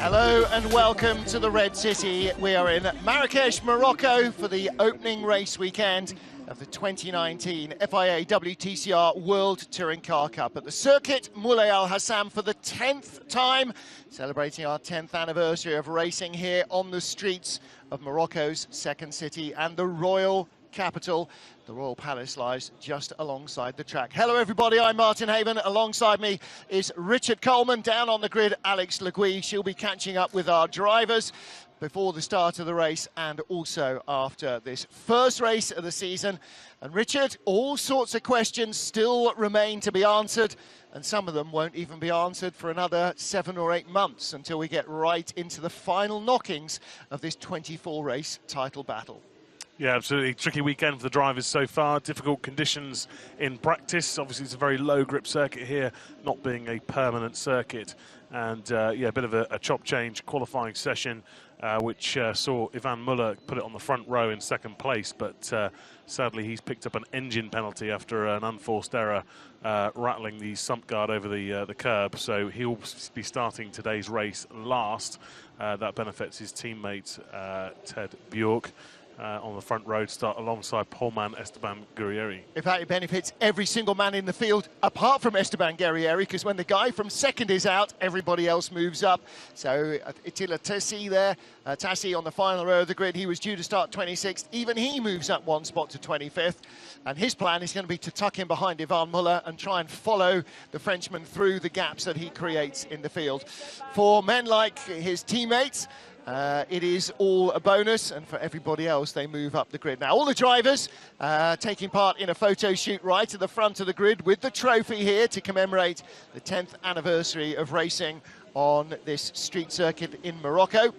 Hello and welcome to the Red City. We are in Marrakesh, Morocco for the opening race weekend of the 2019 FIA WTCR World Touring Car Cup at the Circuit Moulay Al Hassan for the 10th time, celebrating our 10th anniversary of racing here on the streets of Morocco's second city and the royal capital. The Royal Palace lies just alongside the track. Hello everybody, I'm Martin Haven. Alongside me is Richard Coleman. Down on the grid, Alex Le Gui. She'll be catching up with our drivers before the start of the race and also after this first race of the season. And Richard, all sorts of questions still remain to be answered, and some of them won't even be answered for another 7 or 8 months until we get right into the final knockings of this 24-race title battle. Yeah, absolutely. Tricky weekend for the drivers so far. Difficult conditions in practice. Obviously, it's a very low grip circuit here, not being a permanent circuit. And yeah, a bit of a chop change qualifying session, which saw Ivan Muller put it on the front row in second place. But sadly, he's picked up an engine penalty after an unforced error, rattling the sump guard over the curb. So he'll be starting today's race last. That benefits his teammate, Ted Bjork. On the front row to start alongside poleman Esteban Guerrieri. In fact, it benefits every single man in the field apart from Esteban Guerrieri, because when the guy from second is out, everybody else moves up. So Attila Tassi there, Tassi on the final row of the grid, he was due to start 26th. Even he moves up one spot to 25th. And his plan is going to be to tuck in behind Ivan Muller and try and follow the Frenchman through the gaps that he creates in the field. For men like his teammates, it is all a bonus, and for everybody else, they move up the grid. Now, all the drivers taking part in a photo shoot right at the front of the grid with the trophy here to commemorate the 10th anniversary of racing on this street circuit in Morocco.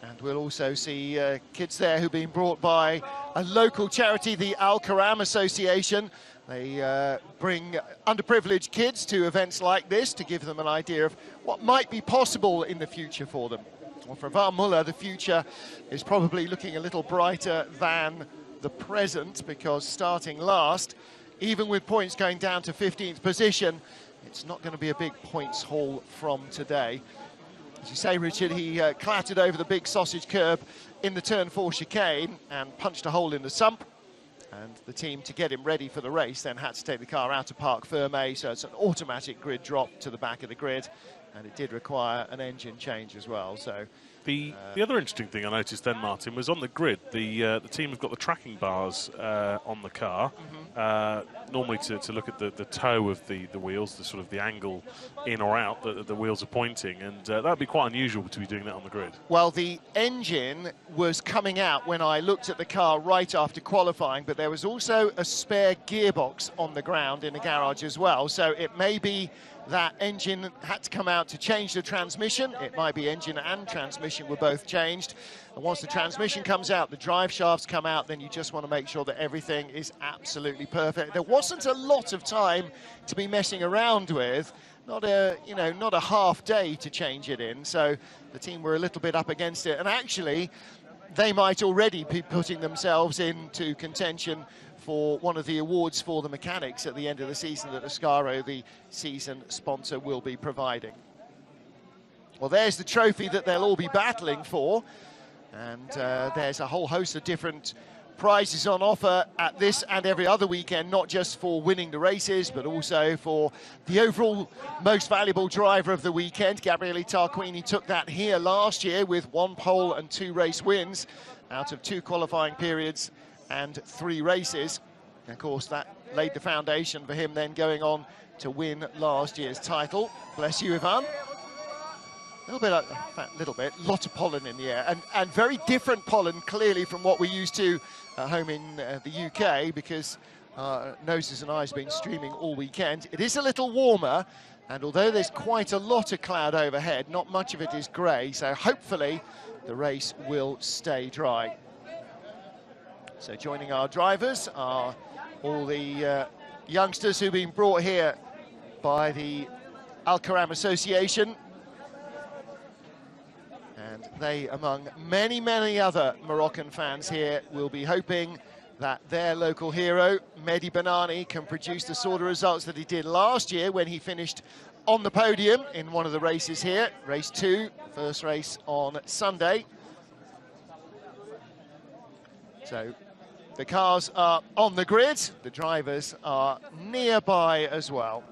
And we'll also see kids there who've been brought by a local charity, the Al Karam Association. They bring underprivileged kids to events like this to give them an idea of what might be possible in the future for them. Well, for Ivan Muller, the future is probably looking a little brighter than the present, because starting last, even with points going down to 15th position, it's not going to be a big points haul from today. As you say, Richard, he clattered over the big sausage curb in the turn 4 chicane and punched a hole in the sump. And the team, to get him ready for the race, then had to take the car out of Parc Fermé, so it's an automatic grid drop to the back of the grid. And it did require an engine change as well. So the other interesting thing I noticed then, Martin, was on the grid, the team have got the tracking bars on the car, normally to look at the toe of the wheels, the sort of the angle in or out that the wheels are pointing, and that would be quite unusual to be doing that on the grid. Well, the engine was coming out when I looked at the car right after qualifying, but there was also a spare gearbox on the ground in the garage as well, so it may be that engine had to come out to change the transmission. It might be engine and transmission were both changed. And once the transmission comes out, the drive shafts come out, then you just want to make sure that everything is absolutely perfect. There wasn't a lot of time to be messing around with, not a half day to change it in. So the team were a little bit up against it. And actually, they might already be putting themselves into contention for one of the awards for the mechanics at the end of the season that Ascaro, the season sponsor, will be providing. Well, there's the trophy that they'll all be battling for, and there's a whole host of different prizes on offer at this and every other weekend, not just for winning the races, but also for the overall most valuable driver of the weekend. Gabriele Tarquini took that here last year with 1 pole and 2 race wins out of 2 qualifying periods and 3 races. And of course, that laid the foundation for him then going on to win last year's title. Bless you, Ivan. A little bit, lot of pollen in the air, and very different pollen, clearly, from what we're used to at home in the UK, because noses and eyes have been streaming all weekend. It is a little warmer, and although there's quite a lot of cloud overhead, not much of it is grey, so hopefully the race will stay dry. So joining our drivers are all the youngsters who've been brought here by the Al Karam Association. And they, among many, many other Moroccan fans here, will be hoping that their local hero, Mehdi Banani, can produce the sort of results that he did last year when he finished on the podium in one of the races here. Race 2, first race on Sunday. So the cars are on the grid, the drivers are nearby as well.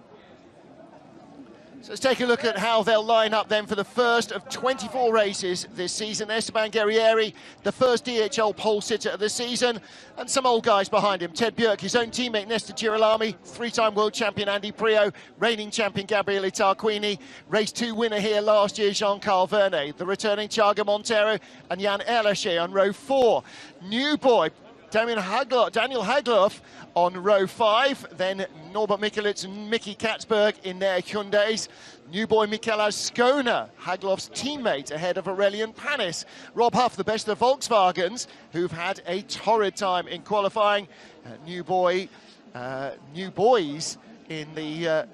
So let's take a look at how they'll line up then for the first of 24 races this season. Esteban Guerrieri, the first DHL pole sitter of the season, and some old guys behind him. Ted Björk, his own teammate Nesta Girolami, three-time world champion Andy Prio, reigning champion Gabriele Tarquini, race 2 winner here last year Jean-Carl Vernet, the returning Thiago Montero and Jan Erlacher on row 4. New boy Daniel Hagloff on row 5, then Norbert Mikulitz and Mickey Katzberg in their Hyundais. New boy Mikel Ascona, Hagloff's teammate, ahead of Aurelian Panis. Rob Huff, the best of the Volkswagens, who've had a torrid time in qualifying. New boys in the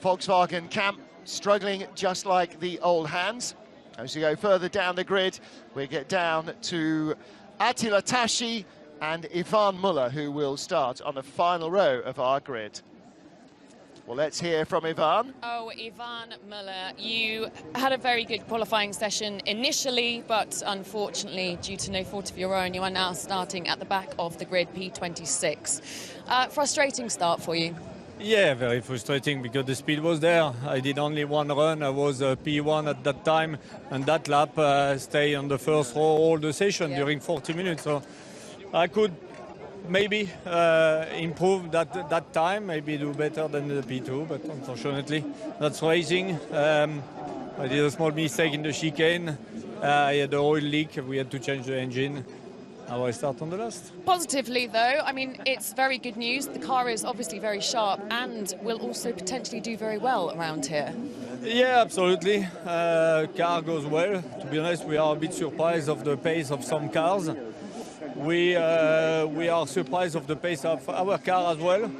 Volkswagen camp, struggling just like the old hands. As we go further down the grid, we get down to Attila Tashi and Ivan Muller, who will start on the final row of our grid. Well, let's hear from Ivan. Oh, Ivan Muller, you had a very good qualifying session initially, but unfortunately, due to no fault of your own, you are now starting at the back of the grid, P26. Frustrating start for you. Yeah, very frustrating because the speed was there. I did only one run. I was P1 at that time, and that lap stayed on the first row all the session during 40 minutes. So I could maybe improve that time, maybe do better than the P2, but unfortunately that's racing. I did a small mistake in the chicane. I had an oil leak. We had to change the engine. Now I start on the last. Positively, though, I mean, it's very good news. The car is obviously very sharp and will also potentially do very well around here. Yeah, absolutely. Car goes well. To be honest, we are a bit surprised of the pace of some cars. We are surprised of the pace of our car as well.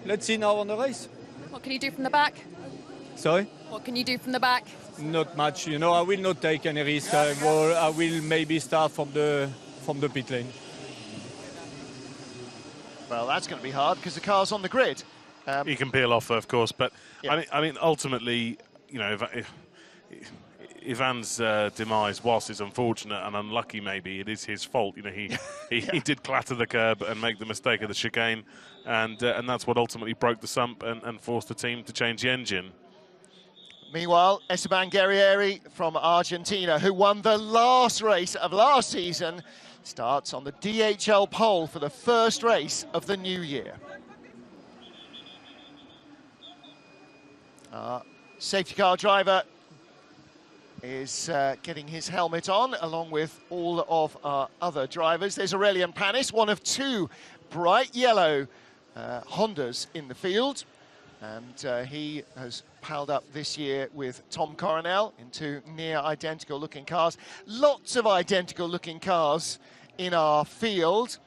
Let's see now on the race. What can you do from the back? Sorry? What can you do from the back? Not much. You know, I will not take any risk. I will maybe start from the pit lane. Well, that's going to be hard because the car's on the grid. He can peel off, of course, but yeah. I mean, ultimately, you know, Ivan's demise, whilst it's unfortunate and unlucky, maybe it is his fault. You know, he did clatter the curb and make the mistake of the chicane, and that's what ultimately broke the sump and forced the team to change the engine. Meanwhile, Esteban Guerrieri from Argentina, who won the last race of last season, starts on the DHL pole for the first race of the new year. Safety car driver is getting his helmet on, along with all of our other drivers. There's Aurelian Panis, one of 2 bright yellow Hondas in the field. And he has palled up this year with Tom Coronel in 2 near identical looking cars. Lots of identical looking cars in our field.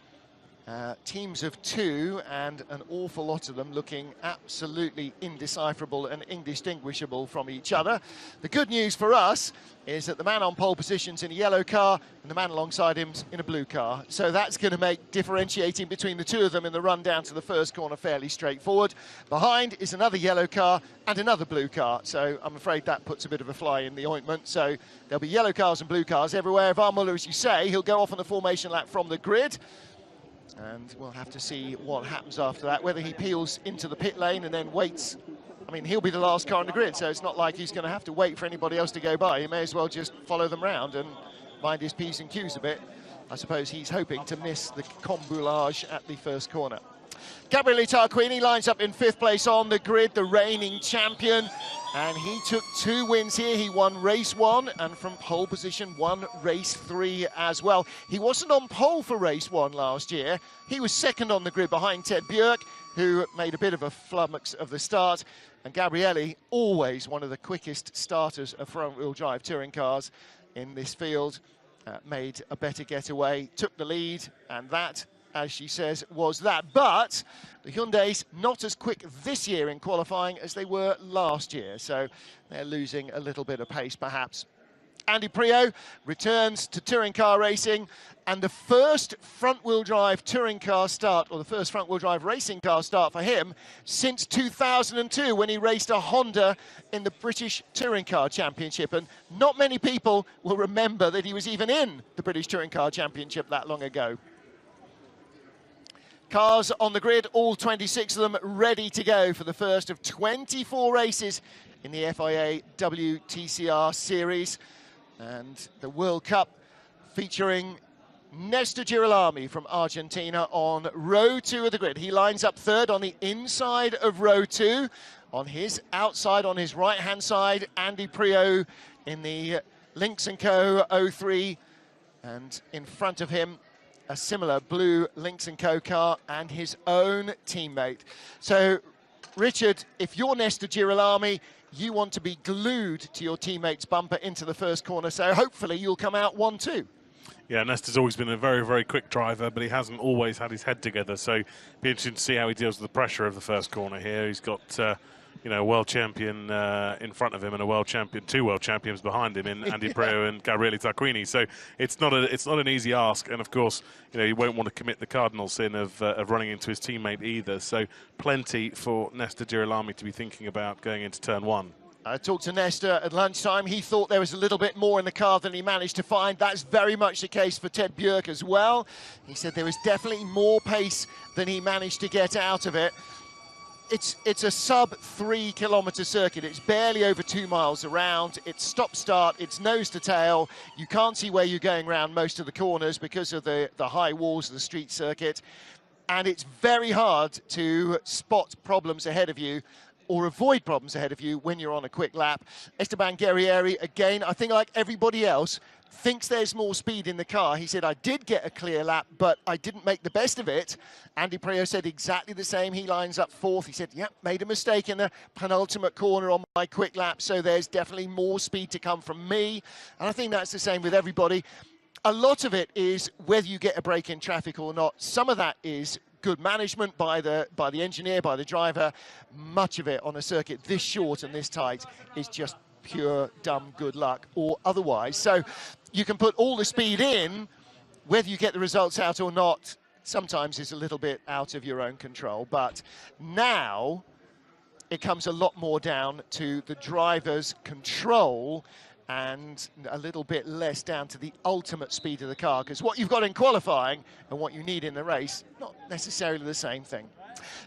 Teams of 2 and an awful lot of them looking absolutely indecipherable and indistinguishable from each other. The good news for us is that the man on pole position's in a yellow car and the man alongside him's in a blue car. So that's going to make differentiating between the 2 of them in the run down to the first corner fairly straightforward. Behind is another yellow car and another blue car. So I'm afraid that puts a bit of a fly in the ointment. So there'll be yellow cars and blue cars everywhere. Ivan Muller, as you say, he'll go off on the formation lap from the grid. And we'll have to see what happens after that, whether he peels into the pit lane and then waits. I mean, he'll be the last car on the grid, so it's not like he's going to have to wait for anybody else to go by. He may as well just follow them round and mind his P's and Q's a bit. I suppose he's hoping to miss the comboulage at the first corner. Gabriele Tarquini lines up in 5th place on the grid, the reigning champion. And he took 2 wins here. He won race 1 and from pole position won race 3 as well. He wasn't on pole for race 1 last year. He was 2nd on the grid behind Ted Björk, who made a bit of a flummox of the start. And Gabriele, always one of the quickest starters of front-wheel drive touring cars in this field, made a better getaway, took the lead, and that, as she says, was that. But the Hyundais not as quick this year in qualifying as they were last year, so they're losing a little bit of pace perhaps. Andy Priaulx returns to touring car racing, and the first front-wheel drive touring car start, or the first front-wheel drive racing car start for him since 2002, when he raced a Honda in the British Touring Car Championship. And not many people will remember that he was even in the British Touring Car Championship that long ago. Cars on the grid, all 26 of them ready to go for the first of 24 races in the FIA WTCR series. And the World Cup featuring Néstor Girolami from Argentina on row 2 of the grid. He lines up third on the inside of row 2. On his outside, on his right-hand side, Andy Priaulx in the Lynx & Co. 03. And in front of him, a similar blue Lynx & Co. car and his own teammate. So, Richard, if you're Néstor Girolami, you want to be glued to your teammate's bumper into the first corner, so hopefully you'll come out 1-2. Yeah, Nestor's always been a very, very quick driver, but he hasn't always had his head together, so it'll be interesting to see how he deals with the pressure of the first corner here. He's got, you know, a world champion in front of him and a world champion, 2 world champions behind him in Andy Priaulx and Gabriele Tarquini. So it's not an easy ask, and of course, you know, he won't want to commit the cardinal sin of running into his teammate either. So plenty for Néstor Girolami to be thinking about going into turn 1. I talked to Néstor at lunchtime. He thought there was a little bit more in the car than he managed to find. That's very much the case for Ted Bjerke as well. He said there was definitely more pace than he managed to get out of it. It's a sub-3 kilometre circuit. It's barely over 2 miles around. It's stop-start. It's nose to tail. You can't see where you're going around most of the corners because of the high walls of the street circuit. And it's very hard to spot problems ahead of you or avoid problems ahead of you when you're on a quick lap. Esteban Guerrieri, again, I think like everybody else, thinks there's more speed in the car. He said, I did get a clear lap, but I didn't make the best of it. Andy Priaulx said exactly the same. He lines up 4th. He said, yep, made a mistake in the penultimate corner on my quick lap, so there's definitely more speed to come from me. And I think that's the same with everybody. A lot of it is whether you get a break in traffic or not. Some of that is good management by the engineer, by the driver. Much of it on a circuit this short and this tight is just pure dumb good luck or otherwise. So you can put all the speed in, whether you get the results out or not, sometimes is a little bit out of your own control. But now it comes a lot more down to the driver's control and a little bit less down to the ultimate speed of the car, because what you've got in qualifying and what you need in the race, not necessarily the same thing.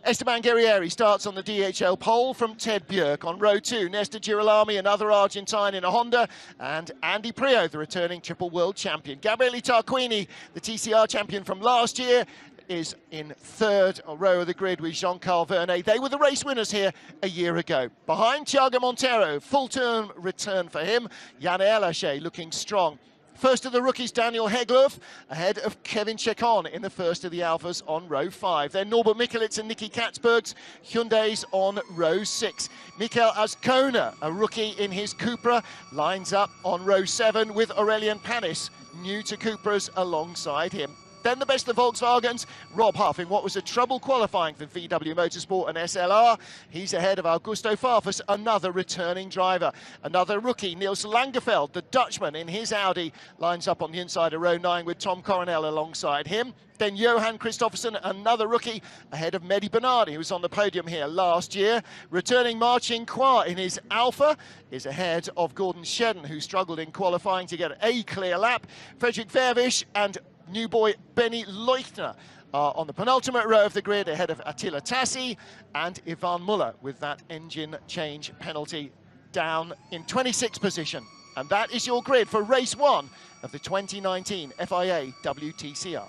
Esteban Guerrieri starts on the DHL pole from Ted Bjerke. On row 2, Néstor Girolami, another Argentine in a Honda, and Andy Priaulx, the returning triple world champion. Gabriele Tarquini, the TCR champion from last year, is in 3rd row of the grid with Jean-Carl Vernet. They were the race winners here a year ago. Behind Thiago Monteiro, full-term return for him. Yann Elaché looking strong. First of the rookies, Daniel Hegloff, ahead of Kevin Chacon in the first of the Alphas on row 5. Then Norbert Mikulits and Nicky Katzberg's Hyundais on row 6. Mikel Azcona, a rookie in his Cupra, lines up on row 7 with Aurelien Panis, new to Cupras, alongside him. Then the best of Volkswagens, Rob Huff, in what was a trouble qualifying for VW Motorsport and SLR. He's ahead of Augusto Farfus, another returning driver. Another rookie, Niels Langefeld, the Dutchman, in his Audi, lines up on the inside of row 9 with Tom Coronel alongside him. Then Johan Kristoffersen, another rookie, ahead of Mehdi Bernardi, who was on the podium here last year. Returning Marcin Kwa in his Alpha is ahead of Gordon Shedden, who struggled in qualifying to get a clear lap. Frederick Vervisch and new boy Benny Leuchtner are on the penultimate row of the grid, ahead of Attila Tassi and Ivan Muller, with that engine change penalty down in 26th position. And that is your grid for race 1 of the 2019 FIA WTCR.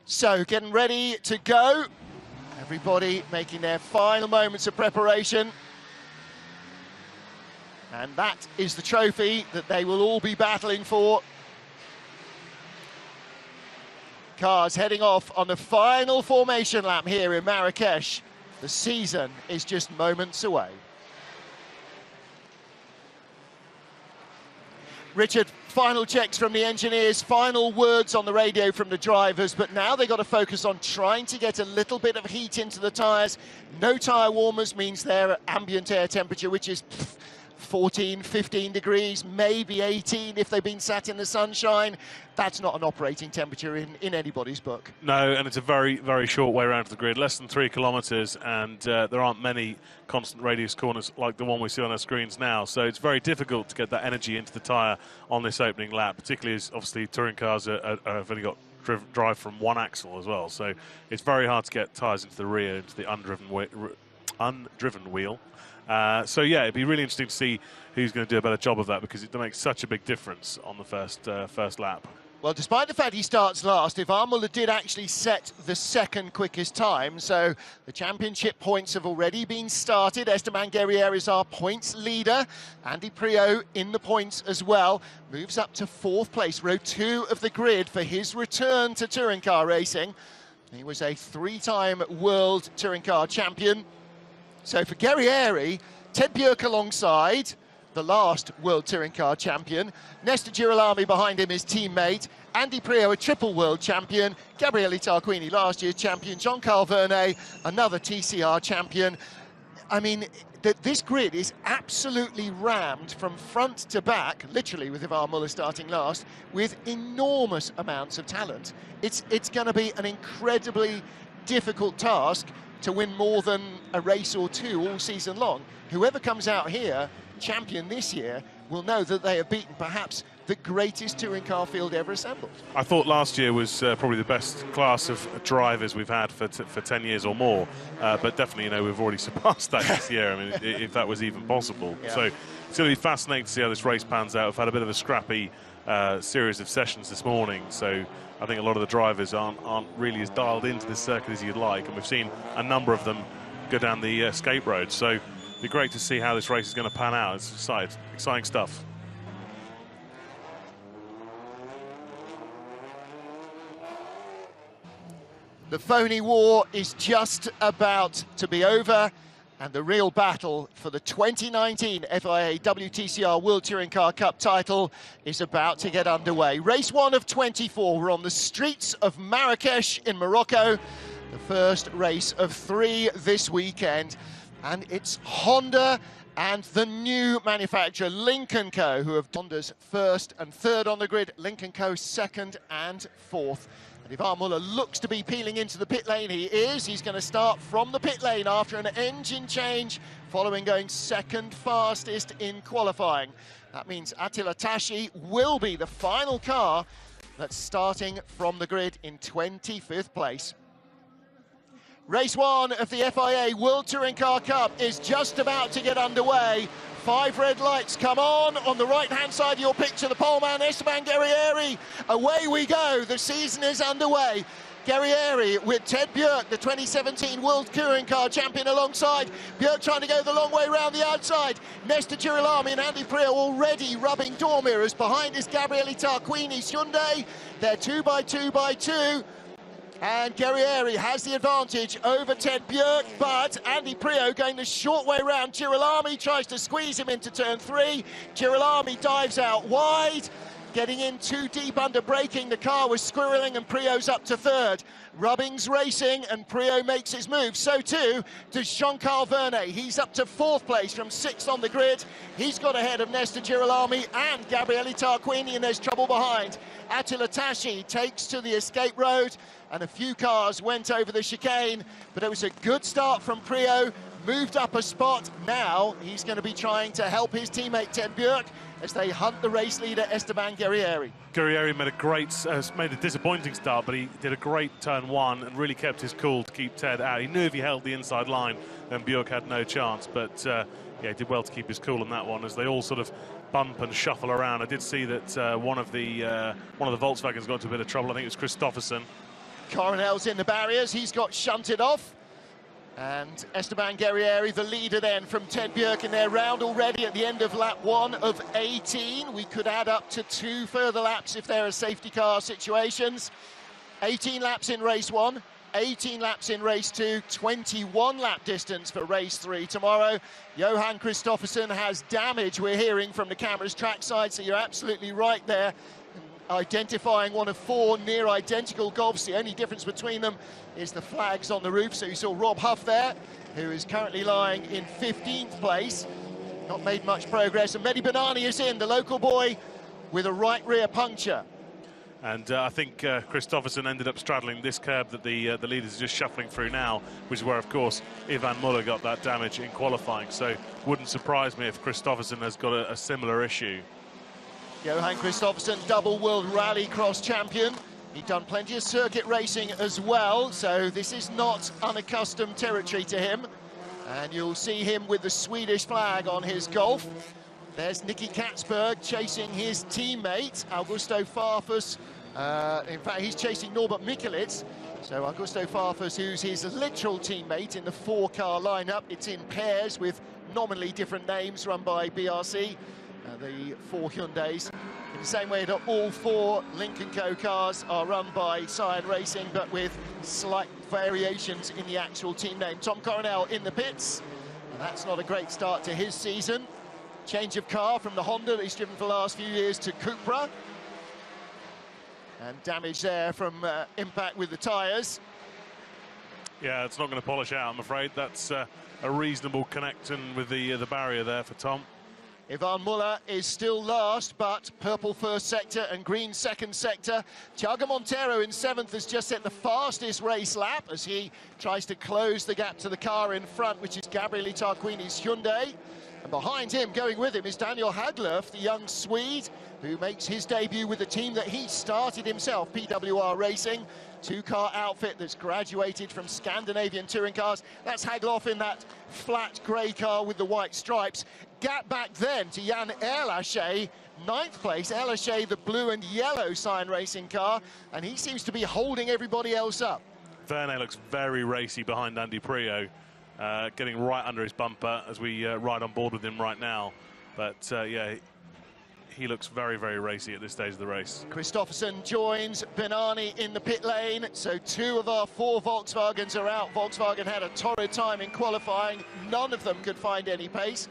So getting ready to go. Everybody making their final moments of preparation. And that is the trophy that they will all be battling for. Cars heading off on the final formation lap here in Marrakesh. The season is just moments away. Richard, final checks from the engineers, final words on the radio from the drivers, but now they've got to focus on trying to get a little bit of heat into the tyres. No tyre warmers means their ambient air temperature, which is 14, 15 degrees, maybe 18 if they've been sat in the sunshine. That's not an operating temperature in anybody's book. No, and it's a very, very short way around to the grid, less than 3 kilometres, and there aren't many constant radius corners like the one we see on our screens now. So it's very difficult to get that energy into the tyre on this opening lap, particularly as obviously touring cars have only got drive from one axle as well. So it's very hard to get tyres into the rear, into the undriven wheel. So yeah, it'd be really interesting to see who's going to do a better job of that, because it makes such a big difference on the first lap. Well, despite the fact he starts last, Ivan Muller did actually set the second quickest time, so the championship points have already been started. Esteban Guerrier is our points leader. Andy Priaulx in the points as well, moves up to 4th place, row 2 of the grid for his return to touring car racing. He was a 3-time world touring car champion. So for Guerrieri, Ted Björk alongside, the last World Touring Car champion. Nesta Girolami behind him, his teammate. Andy Priaulx, a triple world champion. Gabriele Tarquini, last year's champion. Jean-Carl Vernet, another TCR champion. I mean, this grid is absolutely rammed from front to back, literally with Ivan Muller starting last, with enormous amounts of talent. It's going to be an incredibly difficult task to win more than a race or two all season long. Whoever comes out here champion this year will know that they have beaten perhaps the greatest touring car field ever assembled. I thought last year was probably the best class of drivers we've had for 10 years or more, but definitely, you know, we've already surpassed that this year. I mean, if that was even possible. Yeah. So it's going to be fascinating to see how this race pans out. We've had a bit of a scrappy series of sessions this morning, so I think a lot of the drivers aren't really as dialed into this circuit as you'd like, and we've seen a number of them go down the escape road. So it'll be great to see how this race is going to pan out. It's exciting stuff. The phony war is just about to be over, and the real battle for the 2019 FIA WTCR World Touring Car Cup title is about to get underway. Race 1 of 24. We're on the streets of Marrakesh in Morocco, the first race of 3 this weekend. And it's Honda and the new manufacturer, Lynk & Co, who have Honda's 1st and 3rd on the grid, Lynk & Co 2nd and 4th. And Ivan Muller looks to be peeling into the pit lane. He is. He's going to start from the pit lane after an engine change, following going 2nd fastest in qualifying. That means Attila Tashi will be the final car that's starting from the grid in 25th place. Race 1 of the FIA World Touring Car Cup is just about to get underway. 5 red lights come on the right-hand side of your picture. The poleman, Esteban Guerrieri. Away we go. The season is underway. Guerrieri with Ted Björk, the 2017 World Touring Car champion alongside. Björk trying to go the long way round the outside. Nesta Girolami and Andy Priaulx already rubbing door mirrors. Behind is Gabriele Tarquini's Hyundai. They're 2x2x2. And Guerrieri has the advantage over Ted Björk, but Andy Priaulx going the short way round. Girolami tries to squeeze him into turn 3. Girolami dives out wide, getting in too deep under braking. The car was squirreling and Priaulx's up to 3rd. Rubbing's racing and Priaulx makes his move. So too does Jean-Carl Vernet. He's up to 4th place from 6th on the grid. He's got ahead of Nesta Girolami and Gabriele Tarquini, and there's trouble behind. Attila Tashi takes to the escape road, and a few cars went over the chicane, but it was a good start from Priaulx, moved up a spot. Now he's going to be trying to help his teammate Ted Björk as they hunt the race leader Esteban Guerrieri. Guerrieri made a disappointing start, but he did a great turn 1 and really kept his cool to keep Ted out. He knew if he held the inside line, then Björk had no chance, but yeah, he did well to keep his cool in that one as they all sort of bump and shuffle around. I did see that one of the Volkswagens got into a bit of trouble. I think it was Christopherson. Coronel's in the barriers. He's got shunted off. And Esteban Guerrieri, the leader then from Ted Björk, in their round already at the end of lap 1 of 18. We could add up to 2 further laps if there are safety car situations. 18 laps in race 1, 18 laps in race 2, 21 lap distance for race 3 tomorrow. Johan Christopherson has damage, we're hearing from the cameras trackside, so you're absolutely right there. Identifying one of 4 near identical Golfs. The only difference between them is the flags on the roof. So you saw Rob Huff there, who is currently lying in 15th place. not made much progress. And Mehdi Banani is in, the local boy, with a right rear puncture. And I think Christopherson ended up straddling this curb that the leaders are just shuffling through now, which is where, of course, Ivan Muller got that damage in qualifying. So wouldn't surprise me if Christopherson has got a similar issue. Johan Christopherson, double World Rallycross champion. He'd done plenty of circuit racing as well, so this is not unaccustomed territory to him. And you'll see him with the Swedish flag on his Golf. There's Nicky Katzberg chasing his teammate, Augusto Farfus. In fact, he's chasing Norbert Mikulitz. So Augusto Farfus, who's his literal teammate in the 4-car lineup. It's in pairs with nominally different names run by BRC, the 4 Hyundais. In the same way that all 4 Lynk & Co cars are run by Cyan Racing, but with slight variations in the actual team name. Tom Coronel in the pits, and that's not a great start to his season. Change of car from the Honda that he's driven for the last few years to Cupra. And damage there from impact with the tyres. Yeah, it's not going to polish out, I'm afraid. That's a reasonable connection with the barrier there for Tom. Ivan Muller is still last, but purple first sector and green second sector. Thiago Monteiro in 7th has just set the fastest race lap as he tries to close the gap to the car in front, which is Gabriele Tarquini's Hyundai. And behind him, going with him, is Daniel Haglöf, the young Swede, who makes his debut with the team that he started himself, PWR Racing. 2-car outfit that's graduated from Scandinavian touring cars. That's Haglöf in that flat grey car with the white stripes. Gap back then to Jan Erlaché, 9th place. Erlaché, the blue and yellow Cyan Racing car, and he seems to be holding everybody else up. Verne looks very racy behind Andy Prio, getting right under his bumper as we ride on board with him right now. But yeah, he looks very, very racy at this stage of the race. Christopherson joins Benani in the pit lane, so 2 of our 4 Volkswagens are out. Volkswagen had a torrid time in qualifying. None of them could find any pace.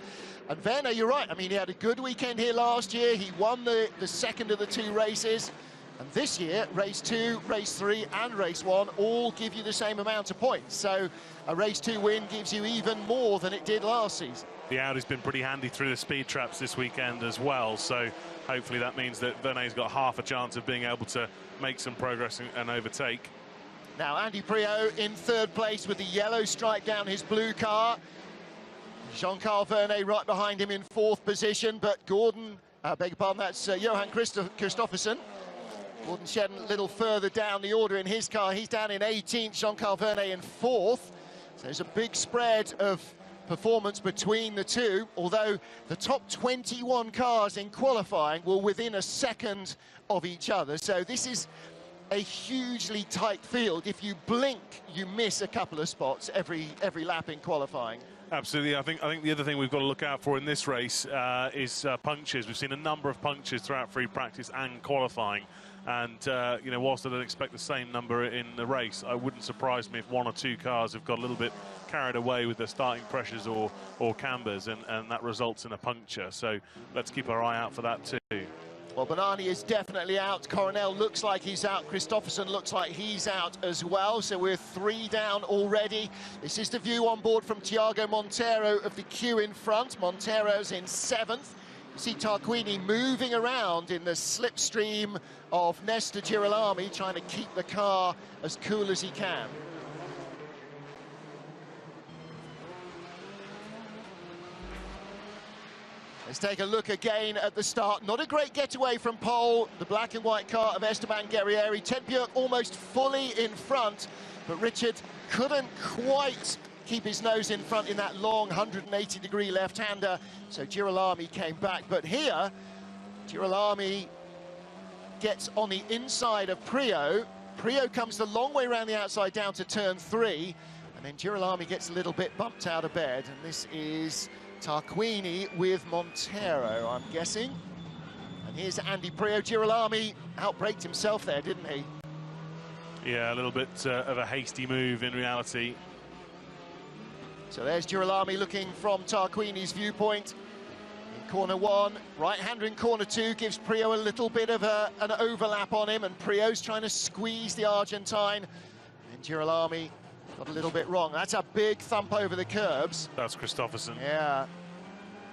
And Verne, you're right, I mean, he had a good weekend here last year. He won the second of the 2 races. And this year, race 2, race 3 and race 1 all give you the same amount of points. So a race 2 win gives you even more than it did last season. The Audi's been pretty handy through the speed traps this weekend as well, so hopefully that means that Verne's got half a chance of being able to make some progress and overtake. Now Andy Prio in 3rd place with the yellow stripe down his blue car. Jean-Carl Verne right behind him in 4th position, but Gordon, beg your pardon, that's Johan Christopherson. Gordon Shedden a little further down the order in his car. He's down in 18th, Jean-Carl Verne in 4th. So there's a big spread of performance between the 2, although the top 21 cars in qualifying were within a second of each other. So this is a hugely tight field. If you blink, you miss a couple of spots every lap in qualifying. Absolutely. I think the other thing we've got to look out for in this race is punctures. We've seen a number of punctures throughout free practice and qualifying. And, you know, whilst I don't expect the same number in the race, it wouldn't surprise me if 1 or 2 cars have got a little bit carried away with their starting pressures or cambers, and that results in a puncture. So let's keep our eye out for that too. Well, Benani is definitely out. Coronel looks like he's out. Christopherson looks like he's out as well. So we're 3 down already. This is the view on board from Thiago Monteiro of the queue in front. Monteiro's in 7th. You see Tarquini moving around in the slipstream of Nesta Girolami, trying to keep the car as cool as he can. Let's take a look again at the start. Not a great getaway from pole. The black and white car of Esteban Guerrieri. Ted Björk almost fully in front, but Richard couldn't quite keep his nose in front in that long 180-degree left-hander. So Girolami came back. But here, Girolami gets on the inside of Prio. Prio comes the long way around the outside down to turn 3. And then Girolami gets a little bit bumped out of bed. And this is Tarquini with Monteiro, I'm guessing. And here's Andy Prio. Girolami outbraked himself there, didn't he? Yeah, a little bit of a hasty move in reality. So there's Girolami looking from Tarquini's viewpoint. In corner 1, right-hander in corner 2 gives Prio a little bit of an overlap on him, and Prio's trying to squeeze the Argentine. And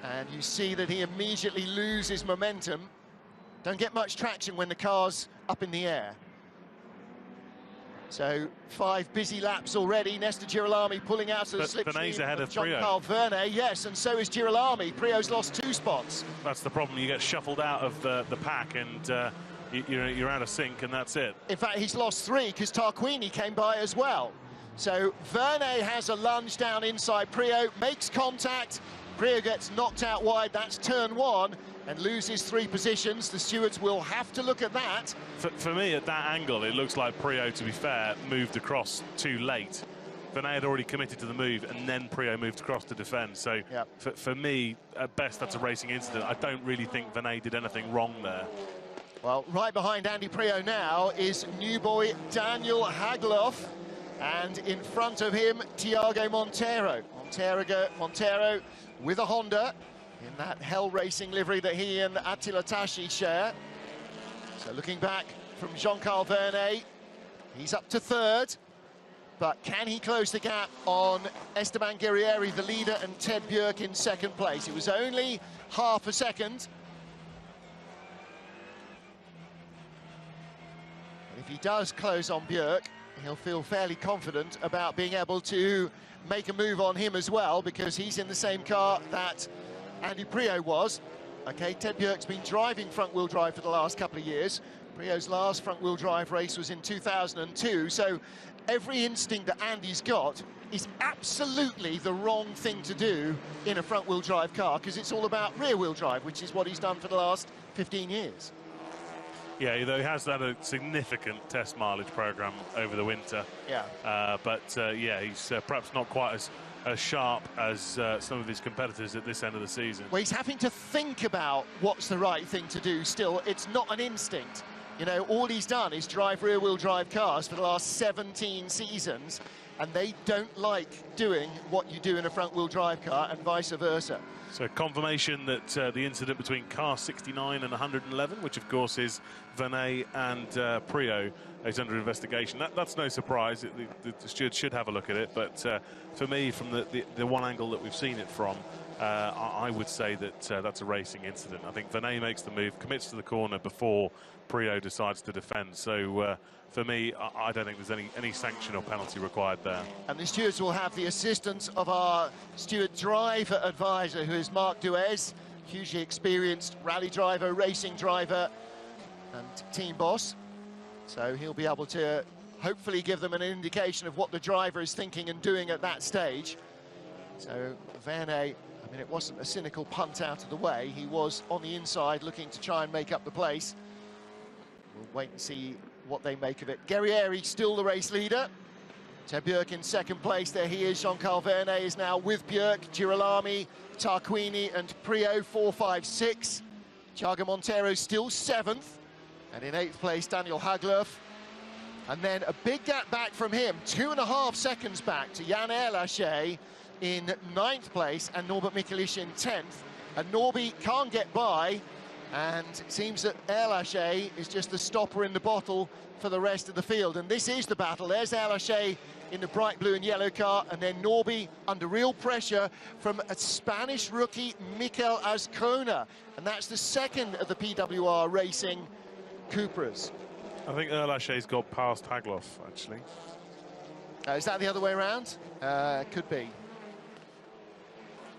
And you see that he immediately loses momentum. Don't get much traction when the car's up in the air. So 5 busy laps already. Nestor Girolami pulling out of the slipstream ahead of Jean-Carl Vernet. Yes, and so is Girolami. Prio's lost 2 spots. That's the problem. You get shuffled out of the pack and you're out of sync, and that's it. In fact, he's lost 3 because Tarquini came by as well. So Vernet has a lunge down inside Prio, makes contact. Prio gets knocked out wide. That's turn 1 and loses 3 positions. The stewards will have to look at that. For me, at that angle, it looks like Prio, to be fair, moved across too late. Vernet had already committed to the move, and then Prio moved across to defend. So yep. for me, at best, that's a racing incident. I don't really think Vernet did anything wrong there. Well, right behind Andy Prio now is new boy Daniel Hagloff, and in front of him, Tiago Montero. Montero with a Honda in that Hell Racing livery that he and Attila Tashi share. So looking back from Jean-Carl Vernet, he's up to 3rd, but can he close the gap on Esteban Guerrieri, the leader, and Ted Björk in 2nd place? It was only half a second. And if he does close on Björk, he'll feel fairly confident about being able to make a move on him as well, because he's in the same car that Andy Prio was. Okay, Ted Björk's been driving front-wheel drive for the last couple of years. Prio's last front-wheel drive race was in 2002, so every instinct that Andy's got is absolutely the wrong thing to do in a front-wheel drive car, because it's all about rear-wheel drive, which is what he's done for the last 15 years. Yeah, though he has had a significant test mileage program over the winter. Yeah. Yeah, he's perhaps not quite as sharp as some of his competitors at this end of the season. Well, he's having to think about what's the right thing to do still. It's not an instinct. You know, all he's done is drive rear-wheel drive cars for the last 17 seasons, and they don't like doing what you do in a front-wheel drive car, and vice versa. So confirmation that the incident between car 69 and 111, which of course is Vernet and Prio, is under investigation. That's no surprise. The steward should have a look at it. But for me, from the one angle that we've seen it from, I would say that that's a racing incident. I think Vernet makes the move, commits to the corner before Prio decides to defend. So for me, I don't think there's any sanction or penalty required there. And the stewards will have the assistance of our steward driver advisor, who is Marc Duez, hugely experienced rally driver, racing driver, and team boss. So he'll be able to hopefully give them an indication of what the driver is thinking and doing at that stage. So Vernet, I mean, it wasn't a cynical punt out of the way. He was on the inside looking to try and make up the place. We'll wait and see what they make of it. Guerrieri still the race leader. Ted Björk in 2nd place. There he is. Jean-Carl Vernet is now with Björk, Girolami, Tarquini and Prio, 4, 5, 6. Thiago Montero still 7th. And in 8th place, Daniel Hagloff. And then a big gap back from him, 2.5 seconds back to Jan Erlaché in 9th place and Norbert Michelisz in 10th. And Norby can't get by, and it seems that Erlaché is just the stopper in the bottle for the rest of the field. And this is the battle. There's Erlaché in the bright blue and yellow car, and then Norby under real pressure from a Spanish rookie, Mikel Azcona. And that's the 2nd of the PWR Racing Cupras. I think Erlaché's got past Hagloff, actually. Is that the other way around? Could be.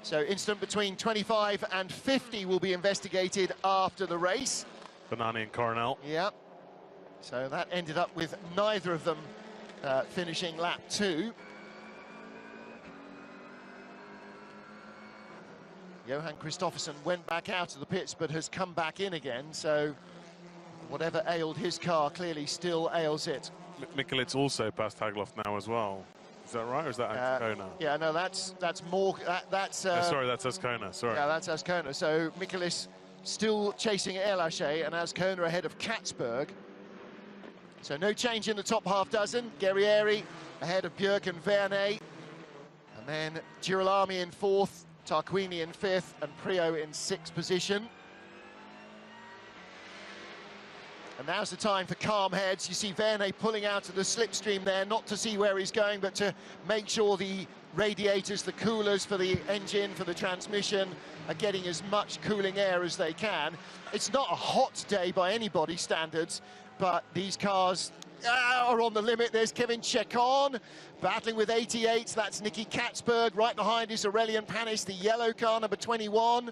So incident between 25 and 50 will be investigated after the race. Bernani and Coronel. Yep. So that ended up with neither of them finishing lap 2. Johan Kristoffersson went back out of the pits but has come back in again, so whatever ailed his car clearly still ails it. Michelisz also passed Hagloff now as well. Is that right, or is that Azcona? Yeah, no, that's more. Sorry, that's Azcona. Sorry. Yeah, that's Azcona. So Michelisz still chasing Erlaché and Azcona ahead of Katzberg. So no change in the top half dozen. Guerrieri ahead of Björk and Vernet, and then Girolami in 4th, Tarquini in 5th, and Prio in 6th position. And now's the time for calm heads. You see Verne pulling out of the slipstream there, not to see where he's going, but to make sure the radiators, the coolers for the engine, for the transmission, are getting as much cooling air as they can. It's not a hot day by anybody's standards, but these cars are on the limit. There's Kevin Chekon battling with 88s. That's Nicky Katzberg. Right behind is Aurelien Panis, the yellow car, number 21.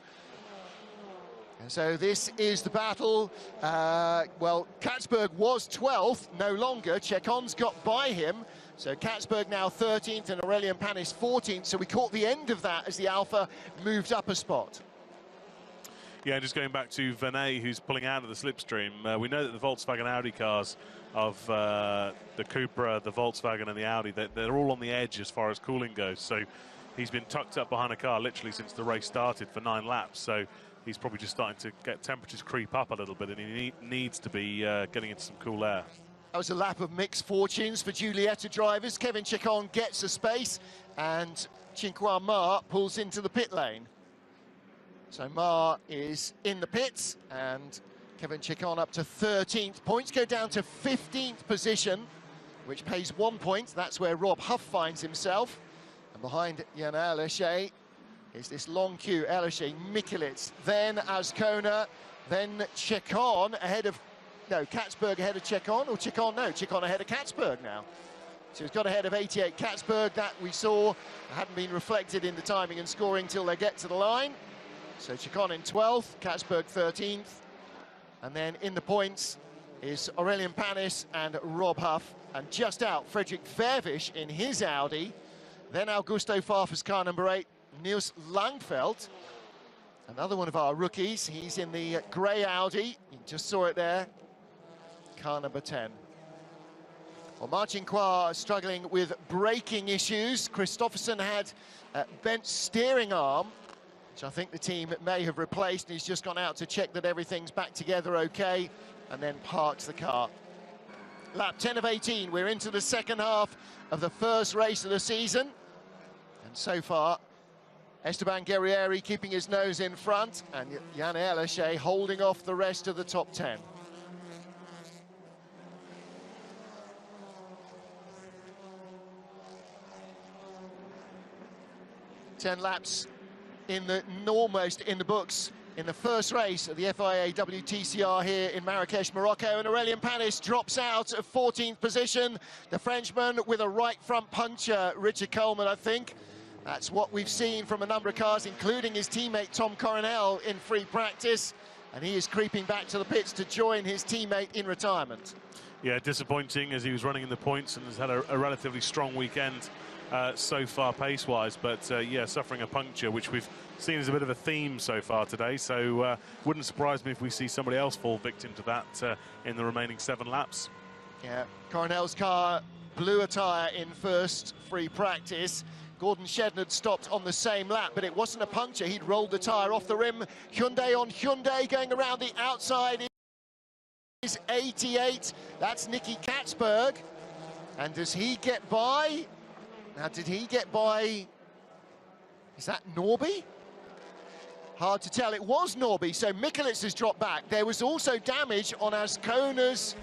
And so this is the battle. Well, Katzberg was 12th, no longer. Chekon's got by him. So Katzberg now 13th and Aurelien Panis 14th. So we caught the end of that as the Alpha moved up a spot. Yeah, just going back to Verne, who's pulling out of the slipstream. We know that the Volkswagen Audi cars of the Cupra, the Volkswagen and the Audi, they're all on the edge as far as cooling goes. So he's been tucked up behind a car literally since the race started for 9 laps. So he's probably just starting to get temperatures creep up a little bit, and he needs to be getting into some cool air. That was a lap of mixed fortunes for Giulietta drivers. Kevin Chekon gets a space, and Cinquan Ma pulls into the pit lane. So Ma is in the pits, and Kevin Chekon up to 13th. Points go down to 15th position, which pays 1 point. That's where Rob Huff finds himself. And behind Jan Erleche is this long queue. Erleche, Mikulits, then Azcona, then Chekon ahead of... No, Katzberg ahead of Chekon, or Chekon, no, Chekon ahead of Katzberg now. So he's got ahead of 88 Katzberg. That we saw hadn't been reflected in the timing and scoring till they get to the line. So Chekon in 12th, Katzberg 13th. And then in the points is Aurelien Panis and Rob Huff. And just out, Frederik Vervisch in his Audi. Then Augusto Farfus, car number 8, Niels Langfeldt. Another one of our rookies. He's in the grey Audi. You just saw it there. Car number 10. Well, Marcinkois struggling with braking issues. Christopherson had bent steering arm, which I think the team may have replaced, and he's just gone out to check that everything's back together okay, and then parks the car. Lap 10 of 18, we're into the second half of the first race of the season. And so far, Esteban Guerrieri keeping his nose in front, and Jan Erleche holding off the rest of the top 10. Ten laps almost in the books in the first race of the FIA WTCR here in Marrakesh, Morocco, and Aurelien Panis drops out of 14th position. The Frenchman with a right front puncher, Richard Coleman, I think. That's what we've seen from a number of cars, including his teammate Tom Coronel in free practice, and he is creeping back to the pits to join his teammate in retirement. Yeah, disappointing as he was running in the points and has had a relatively strong weekend so far pace-wise, but yeah, suffering a puncture, which we've seen as a bit of a theme so far today, so wouldn't surprise me if we see somebody else fall victim to that in the remaining 7 laps. Yeah, Coronel's car blew a tyre in first free practice. Gordon Shedden had stopped on the same lap, but it wasn't a puncture. He'd rolled the tyre off the rim. Hyundai on Hyundai going around the outside is 88. That's Nicky Katzberg. And does he get by? Now, did he get by? Is that Norby? Hard to tell. It was Norby, so Mikulits has dropped back. There was also damage on Azcona's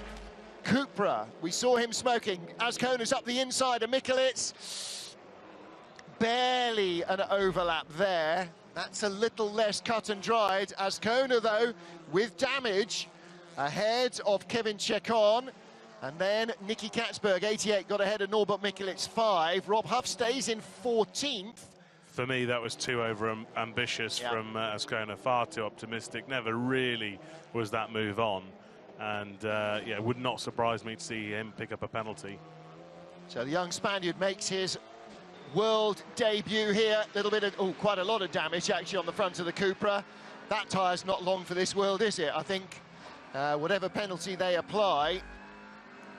Cupra. We saw him smoking. Azcona's up the inside of Mikulits. Barely an overlap there. That's a little less cut and dried. Azcona, though, with damage, ahead of Kevin Chekon. And then Nicky Katzberg, 88, got ahead of Norbert Mikulits, 5. Rob Huff stays in 14th. For me, that was too over-ambitious from Azcona, far too optimistic. Never really was that move on. And, yeah, it would not surprise me to see him pick up a penalty. So the young Spaniard makes his world debut here. A little bit of, quite a lot of damage, actually, on the front of the Cupra. That tyre's not long for this world, is it? I think whatever penalty they apply,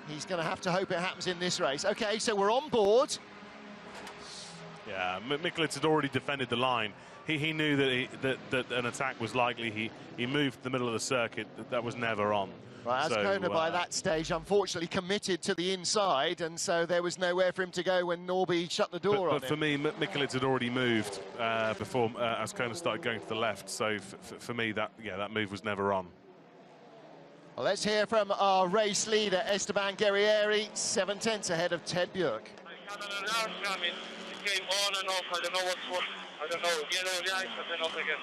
he's going to have to hope it happens in this race. OK, so we're on board. Yeah, Mikulits had already defended the line. He knew that an attack was likely. He moved to the middle of the circuit. That was never on. Right, Azcona by that stage, unfortunately, committed to the inside, and so there was nowhere for him to go when Norby shut the door on him. But for me, Mikulits had already moved before Azcona started going to the left. So for me, that move was never on. Well, let's hear from our race leader, Esteban Guerrieri, 7/10 ahead of Ted Björk. It came on and off. I don't know what's what. I don't know. Yellow light, but then off again.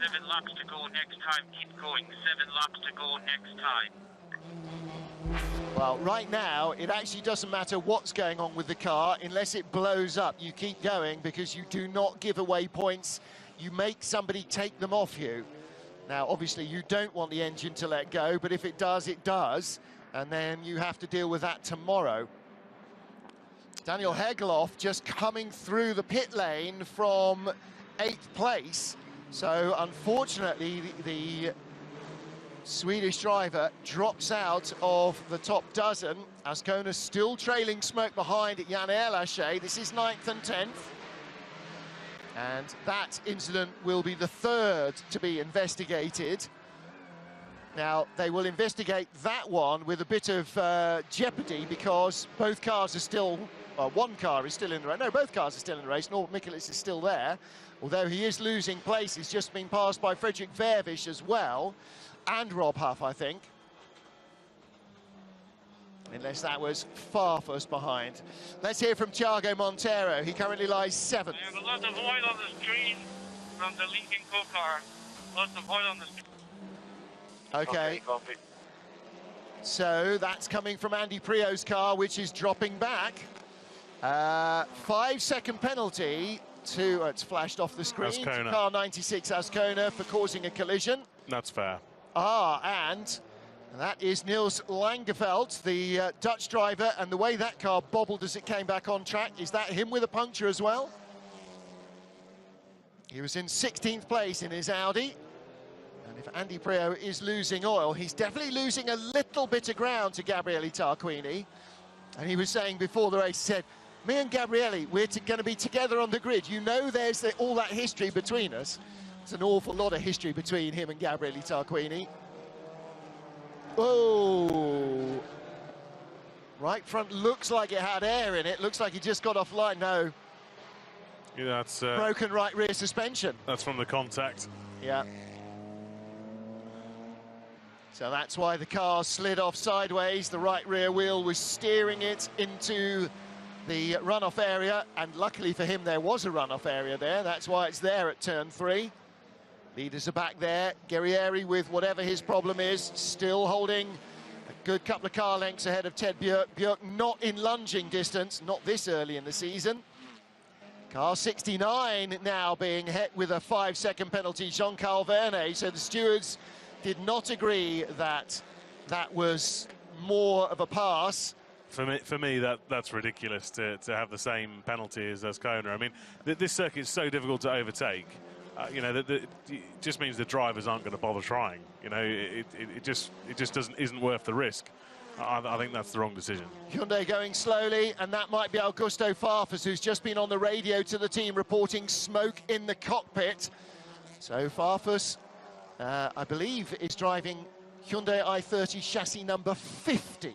7 laps to go next time. Keep going. 7 laps to go next time. Well, right now, it actually doesn't matter what's going on with the car unless it blows up. You keep going because you do not give away points. You make somebody take them off you. Now, obviously, you don't want the engine to let go, but if it does, it does. And then you have to deal with that tomorrow. Daniel Hegeloff just coming through the pit lane from 8th place. So, unfortunately, the Swedish driver drops out of the top dozen. Ascona still trailing smoke behind at Jan Erlache. This is 9th and 10th. And that incident will be the 3rd to be investigated. Now, they will investigate that one with a bit of jeopardy because both cars are still... one car is still in the race. No, both cars are still in the race. Norbert Michels is still there. Although he is losing place, he's just been passed by Fredrik Vervisch as well. And Rob Huff, I think. Unless that was Farfus behind. Let's hear from Thiago Montero. He currently lies 7th. I have a lot of oil on the screen from the Lincoln Co-car. Lots of oil on the screen. Okay. Copy. So that's coming from Andy Prio's car, which is dropping back. 5-second penalty to, it's flashed off the screen, to car 96 Ascona for causing a collision. That's fair. And that is Niels Langeveld, the Dutch driver, and the way that car bobbled as it came back on track, is that him with a puncture as well? He was in 16th place in his Audi. And if Andy Prio is losing oil, he's definitely losing a little bit of ground to Gabriele Tarquini. And he was saying before the race, he said, me and Gabriele, we're going to be together on the grid. You know there's all that history between us. There's an awful lot of history between him and Gabriele Tarquini. Oh! Right front looks like it had air in it. Looks like he just got offline. No. Yeah, that's... broken right rear suspension. That's from the contact. Yeah. So that's why the car slid off sideways. The right rear wheel was steering it into the runoff area, and luckily for him there was a runoff area there. That's why it's there at turn 3. Leaders are back there. Guerrieri, with whatever his problem is, still holding a good couple of car lengths ahead of Ted Björk. Björk not in lunging distance, not this early in the season. Car 69 now being hit with a 5-second penalty, Jean-Carl Vernet. So the stewards did not agree that that was more of a pass. For me, that's ridiculous to have the same penalty as Ascona. I mean, this circuit is so difficult to overtake. You know, it just means the drivers aren't going to bother trying. You know, it just isn't worth the risk. I think that's the wrong decision. Hyundai going slowly, and that might be Augusto Farfus, who's just been on the radio to the team reporting smoke in the cockpit. So Farfus, I believe, is driving Hyundai i30 chassis number 50.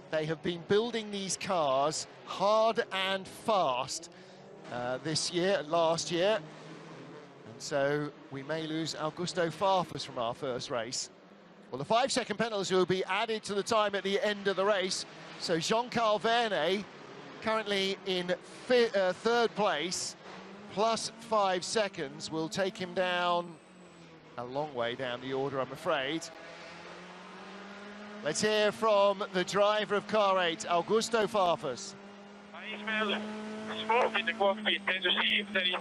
They have been building these cars hard and fast this year, last year. And so we may lose Augusto Farfus from our first race. Well, the 5-second penalty will be added to the time at the end of the race. So Jean-Carl Vernet, currently in 3rd place, plus 5 seconds, will take him down a long way down the order, I'm afraid. Let's hear from the driver of car 8, Augusto Farfus. I smell smoke in the cockpit. Can you see if there is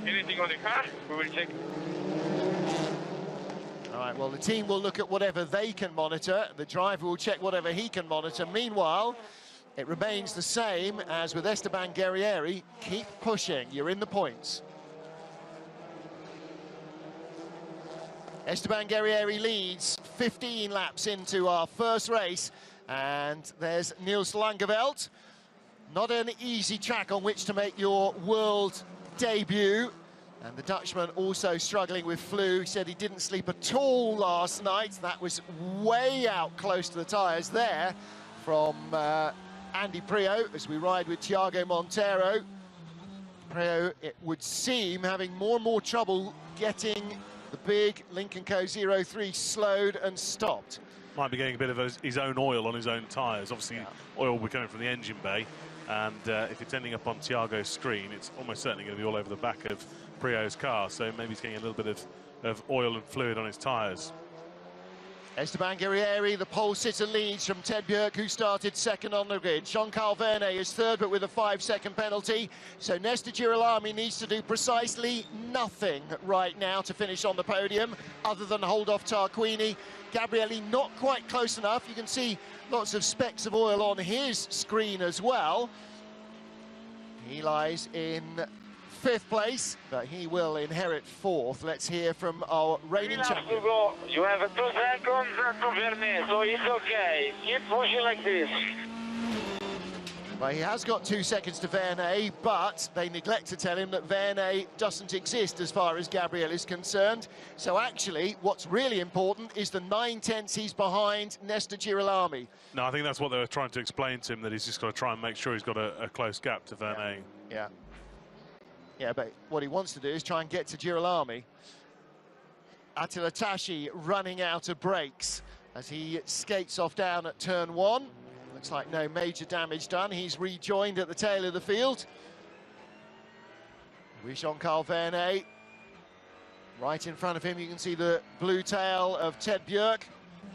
anything on the car? We will check. All right, well, the team will look at whatever they can monitor. The driver will check whatever he can monitor. Meanwhile, it remains the same as with Esteban Guerrieri. Keep pushing. You're in the points. Esteban Guerrieri leads 15 laps into our first race. And there's Niels Langeveld. Not an easy track on which to make your world debut. And the Dutchman also struggling with flu. He said he didn't sleep at all last night. That was way out close to the tyres there from Andy Prio as we ride with Thiago Montero. Prio, it would seem, having more and more trouble getting the big Lincoln Co. 03 slowed and stopped. might be getting a bit of his own oil on his own tyres. Obviously, oil will be coming from the engine bay, and if it's ending up on Thiago's screen, it's almost certainly going to be all over the back of Prio's car, so maybe he's getting a little bit of oil and fluid on his tyres. Esteban Guerrieri, the pole sitter, leads from Ted Bjerg, who started second on the grid. Jean-Carl Vernet is third, but with a 5-second penalty. So Nesta Girolami needs to do precisely nothing right now to finish on the podium, other than hold off Tarquini. Gabrielli not quite close enough. You can see lots of specks of oil on his screen as well. He lies in 5th place, but he will inherit 4th. Let's hear from our reigning champion. You have 2 seconds to Vernet, so it's okay. Keep pushing like this. Well, he has got 2 seconds to Vernet, but they neglect to tell him that Vernet doesn't exist as far as Gabriel is concerned. So actually, what's really important is the 9/10 he's behind Nesta Girolami. No, I think that's what they were trying to explain to him, that he's just got to try and make sure he's got a close gap to Vernet. Yeah, but what he wants to do is try and get to Girolami. Attila Tashi running out of brakes as he skates off down at turn 1. Looks like no major damage done. He's rejoined at the tail of the field. With Jean-Carl Vernet right in front of him. You can see the blue tail of Ted Bjerg.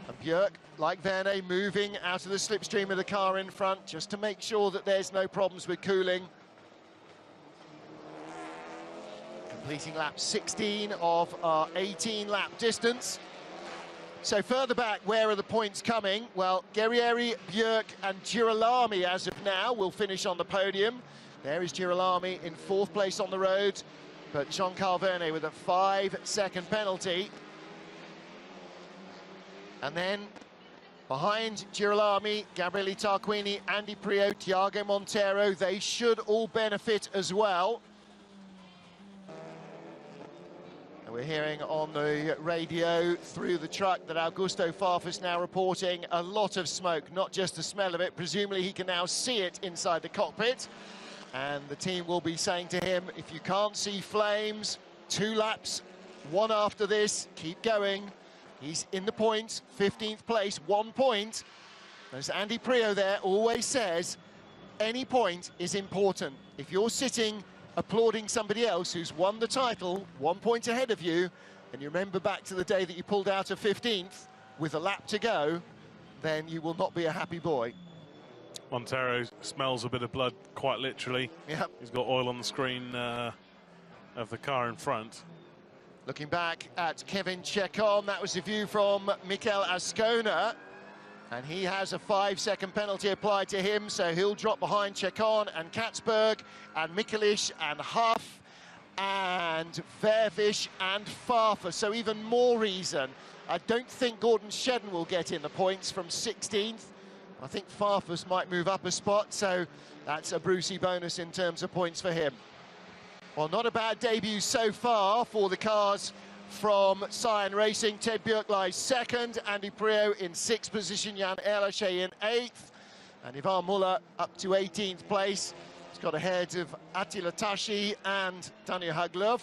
And Bjerg, like Vernet, moving out of the slipstream of the car in front just to make sure that there's no problems with cooling. Completing lap 16 of our 18-lap distance. So further back, where are the points coming? Well, Guerrieri, Bjerg and Girolami, as of now, will finish on the podium. There is Girolami in 4th place on the road, but Jean-Carl Vernet with a 5-second penalty. And then behind Girolami, Gabriele Tarquini, Andy Prio, Thiago Montero, they should all benefit as well. And we're hearing on the radio through the truck that Augusto Farfus now reporting a lot of smoke, not just the smell of it. Presumably he can now see it inside the cockpit. And the team will be saying to him, if you can't see flames, 2 laps, 1 after this, keep going. He's in the points, 15th place, 1 point. As Andy Prio there always says, any point is important. If you're sitting applauding somebody else who's won the title 1 point ahead of you, and you remember back to the day that you pulled out of 15th with a lap to go, then you will not be a happy boy. Montero smells a bit of blood, quite literally. Yep. He's got oil on the screen of the car in front. Looking back at Kevin Chekon, that was the view from Mikel Ascona. And he has a 5-second penalty applied to him, so he'll drop behind Chekon and Katzberg and Mikulic and Huff and Verfish and Farfus. So even more reason. I don't think Gordon Shedden will get in the points from 16th. I think Farfus might move up a spot, so that's a Brucey bonus in terms of points for him. Well, not a bad debut so far for the cars from Cyan Racing. Ted Bjerg lies 2nd, Andy Prio in 6th position, Jan Erlache in 8th, and Ivan Muller up to 18th place. He's got ahead of Attila Tashi and Tanja Haglöf.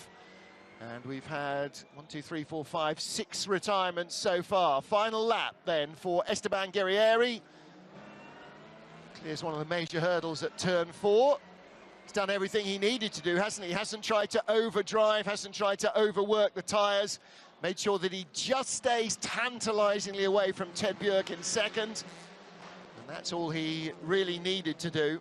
And we've had 6 retirements so far. Final lap then for Esteban Guerrieri. Clears one of the major hurdles at turn 4. He's done everything he needed to do, hasn't he? Hasn't tried to overdrive, hasn't tried to overwork the tyres. Made sure that he just stays tantalisingly away from Ted Bjerg in 2nd. And that's all he really needed to do.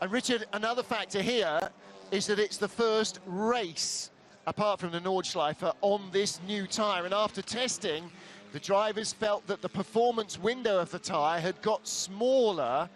And Richard, another factor here is that it's the first race, apart from the Nordschleife, on this new tyre. And after testing, the drivers felt that the performance window of the tyre had got smaller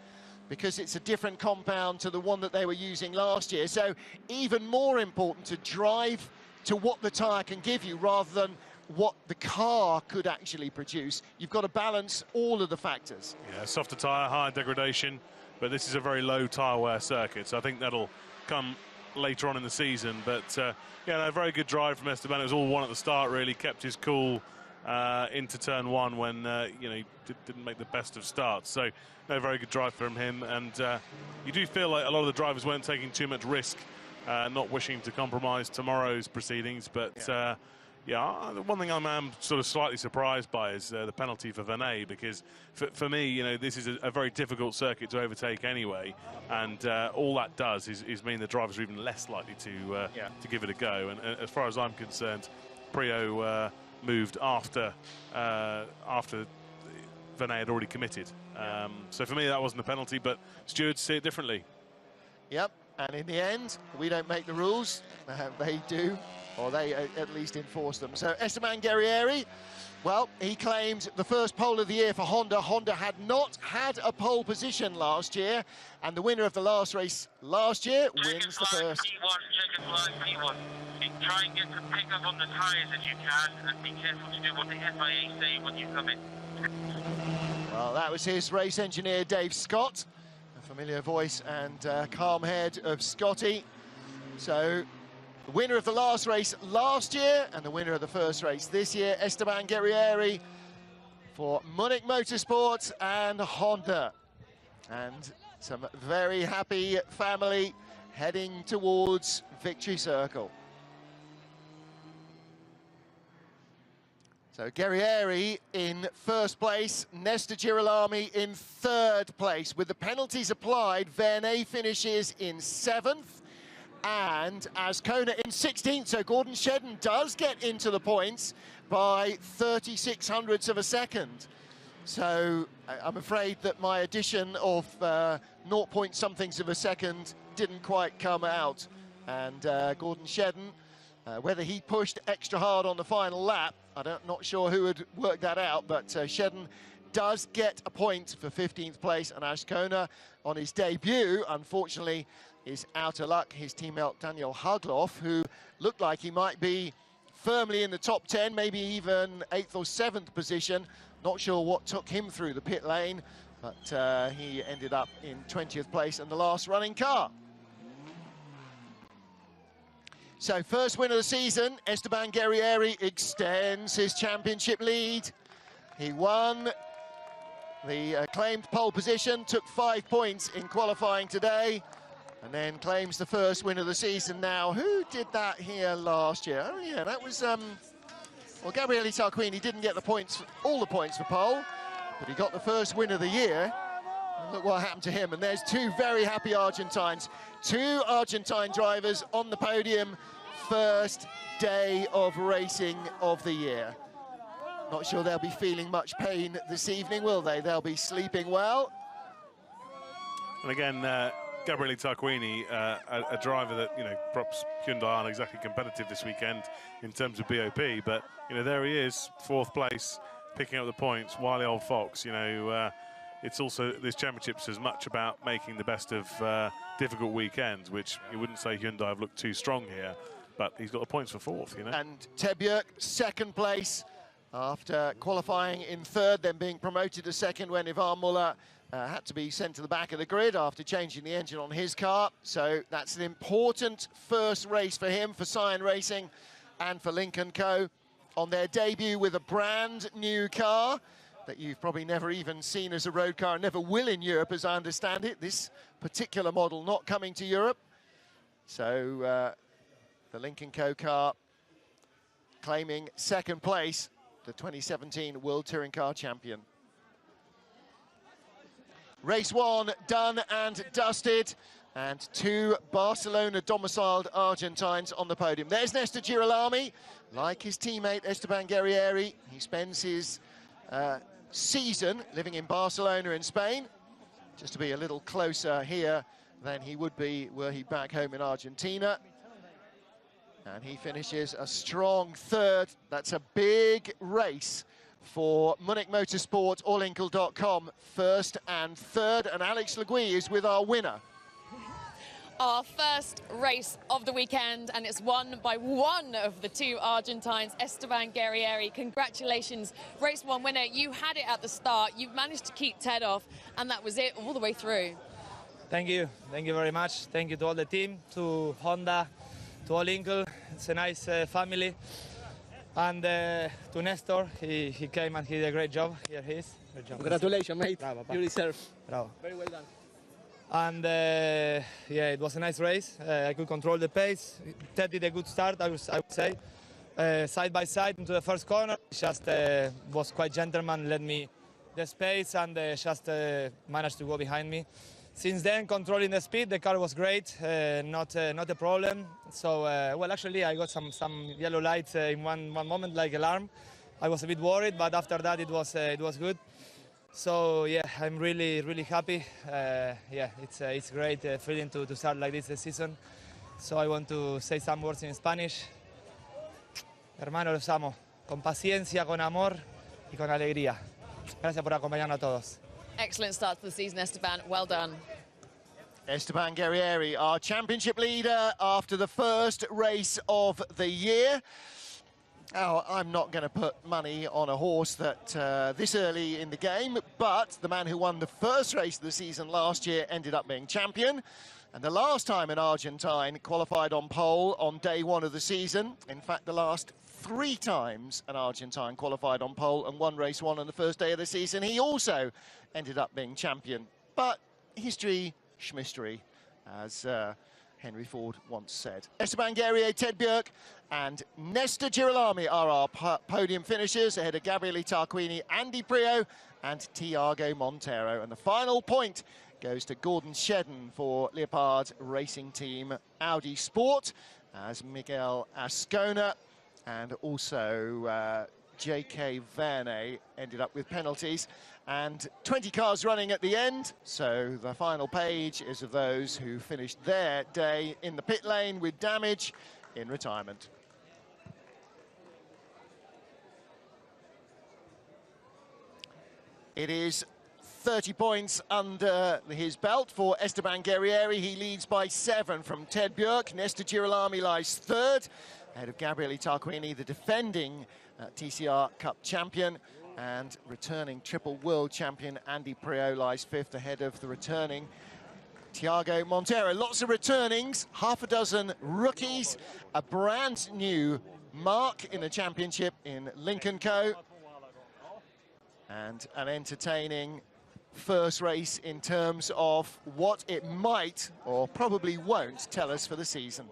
because it's a different compound to the one that they were using last year. So even more important to drive to what the tyre can give you rather than what the car could actually produce. You've got to balance all of the factors. Yeah, softer tyre, higher degradation, but this is a very low tyre wear circuit, so I think that'll come later on in the season. But yeah, a very good drive from Esteban. It was all one at the start, really. Kept his cool into turn 1 when you know, he didn't make the best of starts. So no, very good drive from him. And you do feel like a lot of the drivers weren't taking too much risk, not wishing to compromise tomorrow's proceedings. But Yeah, the one thing I'm sort of slightly surprised by is the penalty for Venet, because for me, you know, this is a very difficult circuit to overtake anyway, and all that does is mean the drivers are even less likely to give it a go. And as far as I'm concerned, Prio moved after Venet had already committed. So for me, that wasn't a penalty, but stewards see it differently. Yep, and in the end, we don't make the rules, they do. Or they at least enforce them. So Esteban Guerrieri, well, he claimed the first pole of the year for Honda. Honda had not had a pole position last year, and the winner of the last race last year wins the first. Check flag P1. Try and get the pickup on the tyres as you can, and be careful to do what the FIA say when you come in. Well, that was his race engineer, Dave Scott, a familiar voice and calm head of Scotty. So, the winner of the last race last year and the winner of the first race this year, Esteban Guerrieri for Munich Motorsport and Honda. And some very happy family heading towards Victory Circle. So Guerrieri in first place, Nesta Girolami in third place. With the penalties applied, Vernet finishes in 7th. And Ascona in 16th, so Gordon Shedden does get into the points by 3600ths of a second. So I'm afraid that my addition of 0.somethings of a second didn't quite come out. And Gordon Shedden, whether he pushed extra hard on the final lap, I'm not sure who had worked that out, but Shedden does get a point for 15th place, and Ascona on his debut, unfortunately, is out of luck. His teammate Daniel Hagloff, who looked like he might be firmly in the top 10, maybe even 8th or 7th position. Not sure what took him through the pit lane, but he ended up in 20th place in the last running car. So first win of the season, Esteban Guerrieri extends his championship lead. He won the claimed pole position, took 5 points in qualifying today, and then claims the first win of the season now. Who did that here last year? Oh yeah, that was, well, Gabriele Tarquini didn't get the points, all the points for pole, but he got the first win of the year. And look what happened to him. And there's two very happy Argentines. Two Argentine drivers on the podium, first day of racing of the year. Not sure they'll be feeling much pain this evening, will they? They'll be sleeping well. And again, Gabriele Tarquini, a driver that, you know, perhaps Hyundai aren't exactly competitive this weekend in terms of BOP, but, you know, there he is, 4th place, picking up the points, wily old fox. You know, it's also, this championship's as much about making the best of difficult weekends, which you wouldn't say Hyundai have looked too strong here, but he's got the points for 4th, you know. And Tebjerg, 2nd place, after qualifying in 3rd, then being promoted to 2nd when Ivan Muller had to be sent to the back of the grid after changing the engine on his car. So that's an important first race for him, for Cyan Racing and for Lynk & Co. on their debut with a brand new car that you've probably never even seen as a road car, and never will in Europe, as I understand it. This particular model not coming to Europe. So the Lynk & Co car claiming 2nd place, the 2017 World Touring Car Champion. Race 1 done and dusted, and 2 Barcelona-domiciled Argentines on the podium. There's Nesta Girolami, like his teammate Esteban Guerrieri. He spends his season living in Barcelona in Spain, just to be a little closer here than he would be were he back home in Argentina. And he finishes a strong 3rd. That's a big race for Munich Motorsport, allinkle.com, 1st and 3rd. And Alex Legui is with our winner. Our first race of the weekend, and it's won by one of the 2 Argentines, Esteban Guerrieri. Congratulations, race 1 winner. You had it at the start. You've managed to keep Ted off, and that was it all the way through. Thank you very much. Thank you to all the team, to Honda, to Allinkle. It's a nice family. And to Nestor, he came and he did a great job. Here he is. Great job. Congratulations, mate. Bravo, you deserve. Bravo. Very well done. And yeah, it was a nice race. I could control the pace. Ted did a good start, I would say. side by side into the first corner. Just was quite gentleman, let me the space, and just managed to go behind me. Since then, controlling the speed, the car was great, not a problem. So, well, actually, I got some yellow lights in one moment, like alarm. I was a bit worried, but after that, it was good. So, yeah, I'm really happy. Yeah, it's great feeling to start like this season. So I want to say some words in Spanish. Hermano, los amo. Con paciencia, con amor y con alegría. Gracias por acompañarnos a todos. Excellent start to the season, Esteban. Well done. Esteban Guerrieri, our championship leader after the first race of the year. Oh, I'm not going to put money on a horse that this early in the game, but the man who won the first race of the season last year ended up being champion. And the last time an Argentine qualified on pole on day one of the season, in fact, the last 3 times an Argentine qualified on pole and won race 1 on the first day of the season, he also ended up being champion. But history, schmistery, as Henry Ford once said. Esteban Guerrieri, Ted Bjerk and Nesta Girolami are our podium finishers ahead of Gabriele Tarquini, Andy Prio and Tiago Montero. And the final point goes to Gordon Shedden for Leopard Racing Team Audi Sport, as Miguel Ascona and also J.K. Verne ended up with penalties. And 20 cars running at the end, so the final page is of those who finished their day in the pit lane with damage in retirement. It is 30 points under his belt for Esteban Guerrieri. He leads by 7 from Ted Bjerk. Nesta Girolami lies 3rd, ahead of Gabriele Tarquini, the defending TCR Cup champion, and returning triple world champion Andy Prio lies 5th, ahead of the returning Tiago Montero. Lots of returnings, half a dozen rookies, a brand new mark in the championship in Lincoln Co. And an entertaining first race in terms of what it might or probably won't tell us for the season.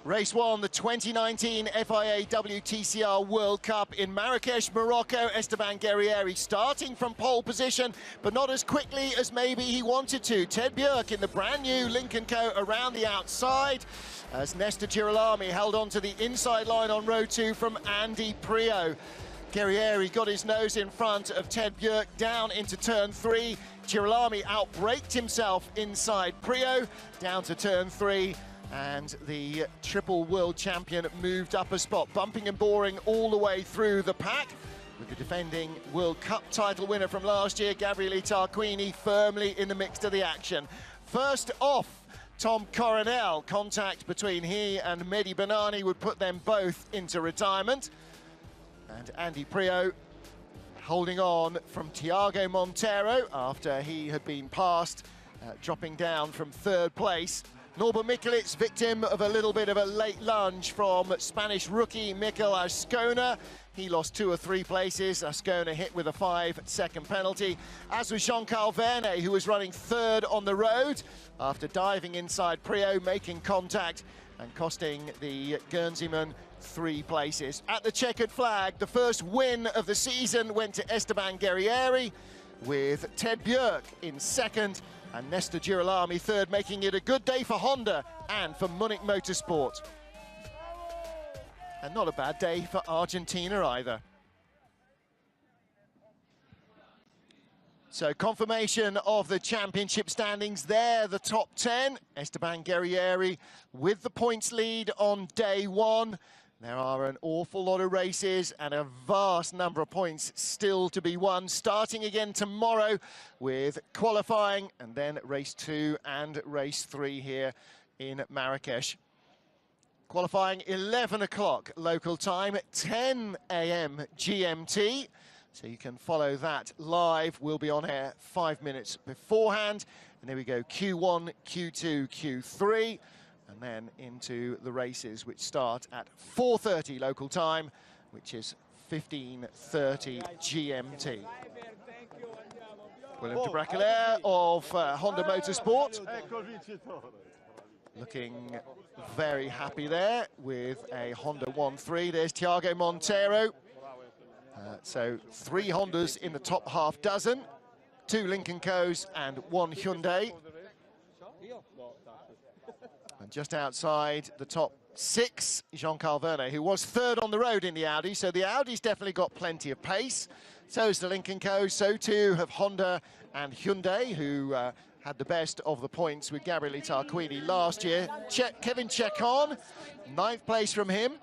Race 1, the 2019 FIA WTCR World Cup in Marrakesh, Morocco. Esteban Guerrieri starting from pole position, but not as quickly as maybe he wanted to. Ted Bjerk in the brand new Lincoln Co around the outside, as Nesta Girolami held on to the inside line on row 2 from Andy Prio. Guerrieri got his nose in front of Ted Bjerk down into turn 3. Girolami outbraked himself inside Prio down to turn 3. And the triple world champion moved up a spot, bumping and boring all the way through the pack, with the defending World Cup title winner from last year, Gabriele Tarquini, firmly in the mix of the action. First off, Tom Coronel. Contact between he and Mehdi Banani would put them both into retirement. And Andy Prio holding on from Tiago Montero after he had been passed, dropping down from 3rd place. Norbert Mikulitz, victim of a little bit of a late lunge from Spanish rookie Mikel Ascona. He lost 2 or 3 places. Ascona hit with a 5-second penalty, as was Jean-Carl Verne, who was running 3rd on the road after diving inside Prio, making contact and costing the Guernseyman 3 places. At the checkered flag, the first win of the season went to Esteban Guerrieri, with Ted Bjerk in 2nd and Nesta Girolami 3rd, making it a good day for Honda and for Munich Motorsport. And not a bad day for Argentina either. So confirmation of the championship standings there, the top 10. Esteban Guerrieri with the points lead on day 1. There are an awful lot of races and a vast number of points still to be won, starting again tomorrow with qualifying and then race 2 and race 3 here in Marrakesh. Qualifying 11 o'clock local time, 10 a.m. GMT. So you can follow that live. We'll be on air 5 minutes beforehand. And there we go, Q1, Q2, Q3. And then into the races, which start at 4:30 local time, which is 15:30 GMT. William de Braquelaire of Honda Motorsport. looking very happy there with a Honda 1.3. There's Thiago Monteiro. So 3 Hondas in the top half dozen, 2 Lincoln Co's and 1 Hyundai. And just outside the top 6, Jean-Carl Vernet, who was 3rd on the road in the Audi. So the Audi's definitely got plenty of pace. So is the Lincoln Co. So too have Honda and Hyundai, who had the best of the points with Gabriele Tarquini last year. Kevin Chekon, 9th place from him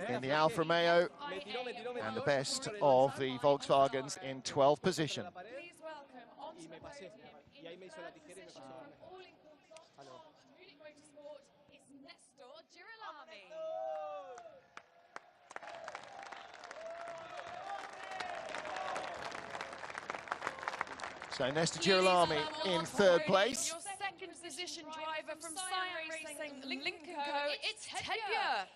in the Alfa Romeo, and the best of the Volkswagens in 12th position. Please welcome onto the podium in third position from Munich Motorsport is Nestor Girolami. So Nestor Girolami in 3rd place. Your second position driver from Cyan Racing Lincoln Co. It's Ted Bjerg.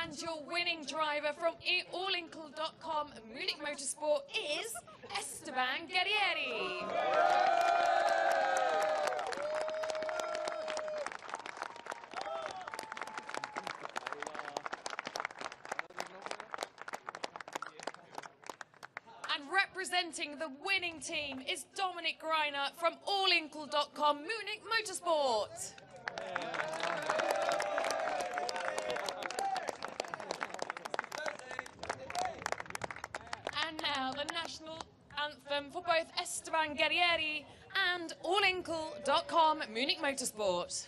And your winning driver from allinkle.com Munich Motorsport is Esteban Guerrieri. And representing the winning team is Dominic Greiner from allinkle.com Munich Motorsport. And now the national anthem for both Esteban Guerrieri and allinkle.com Munich Motorsport.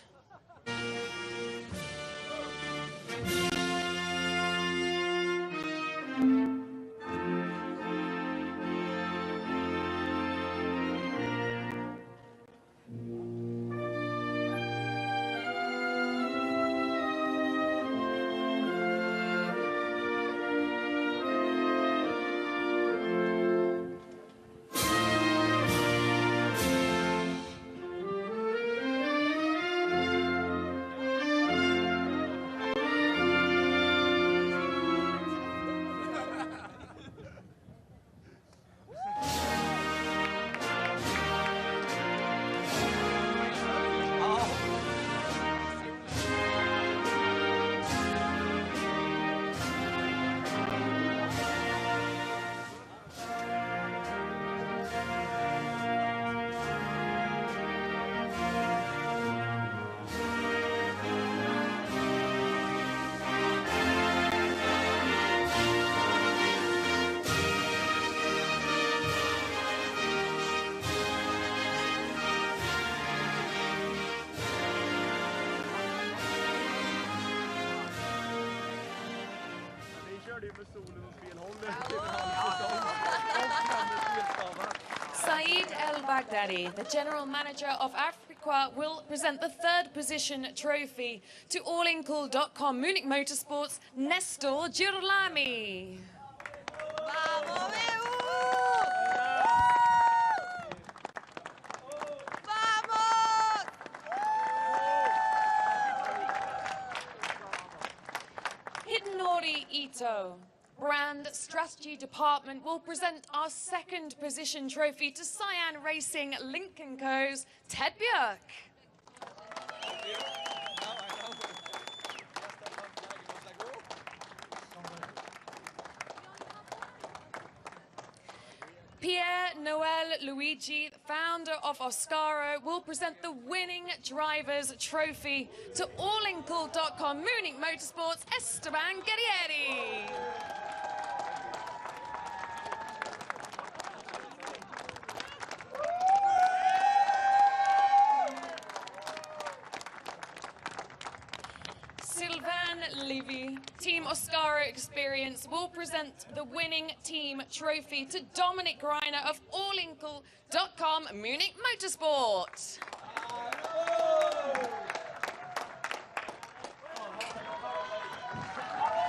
Saeed El Baghdadi, the general manager of Africa, will present the 3rd position trophy to allinkle.com Munich Motorsport's Nestor Girolami. Hidenori Ito, Brand Strategy Department, will present our 2nd position trophy to Cyan Racing Lincoln Co.'s Ted Bjerg. Pierre Noel Luigi, founder of Oscaro, will present the winning drivers trophy to allinkle.com Munich Motorsport's Esteban Guerrieri. Sylvain Levy, Team Oscaro Experience, will present the winning team trophy to Dominic Greiner of allinkle.com Munich Motorsport.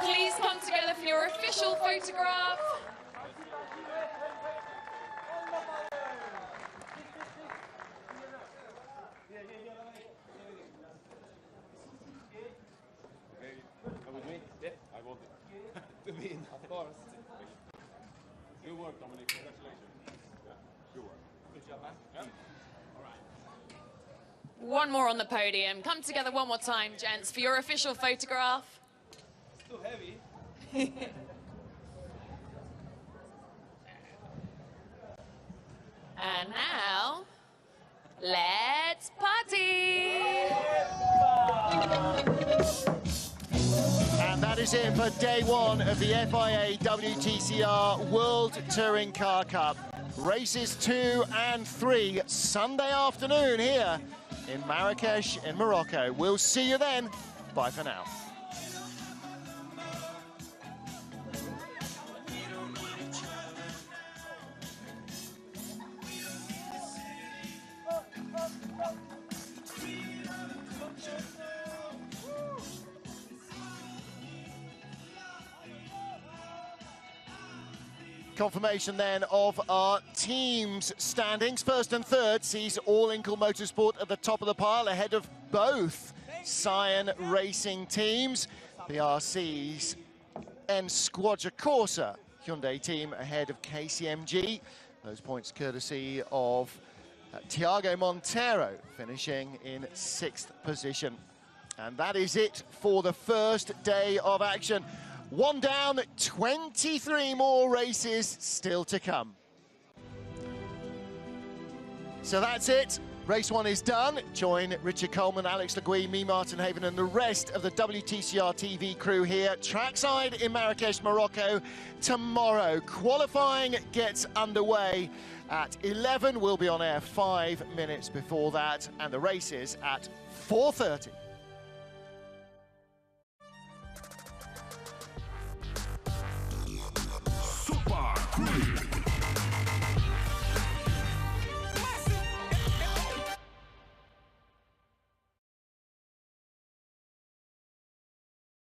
Please come together for your official photograph. Good work, Dominic. Congratulations. Yeah, good work. Good job, man. Yeah. All right. One more on the podium. Come together one more time, gents, for your official photograph. It's too heavy. And now, let's party! And that is it for day one of the FIA WTCR World Touring Car Cup. Races 2 and 3 Sunday afternoon here in Marrakesh in Morocco. We'll see you then. Bye for now. Confirmation then of our teams' standings. First and third sees All Inkle Motorsport at the top of the pile ahead of both Cyan Racing teams. BRC's N Squadra Corsa Hyundai team ahead of KCMG. Those points courtesy of Thiago Montero finishing in 6th position. And that is it for the first day of action. One down, 23 more races still to come. So that's it. Race 1 is done. Join Richard Coleman, Alex Le Gui, me, Martin Haven, and the rest of the WTCR TV crew here trackside in Marrakesh, Morocco tomorrow. Qualifying gets underway at 11. We'll be on air 5 minutes before that, and the race is at 4:30. Super Cruise.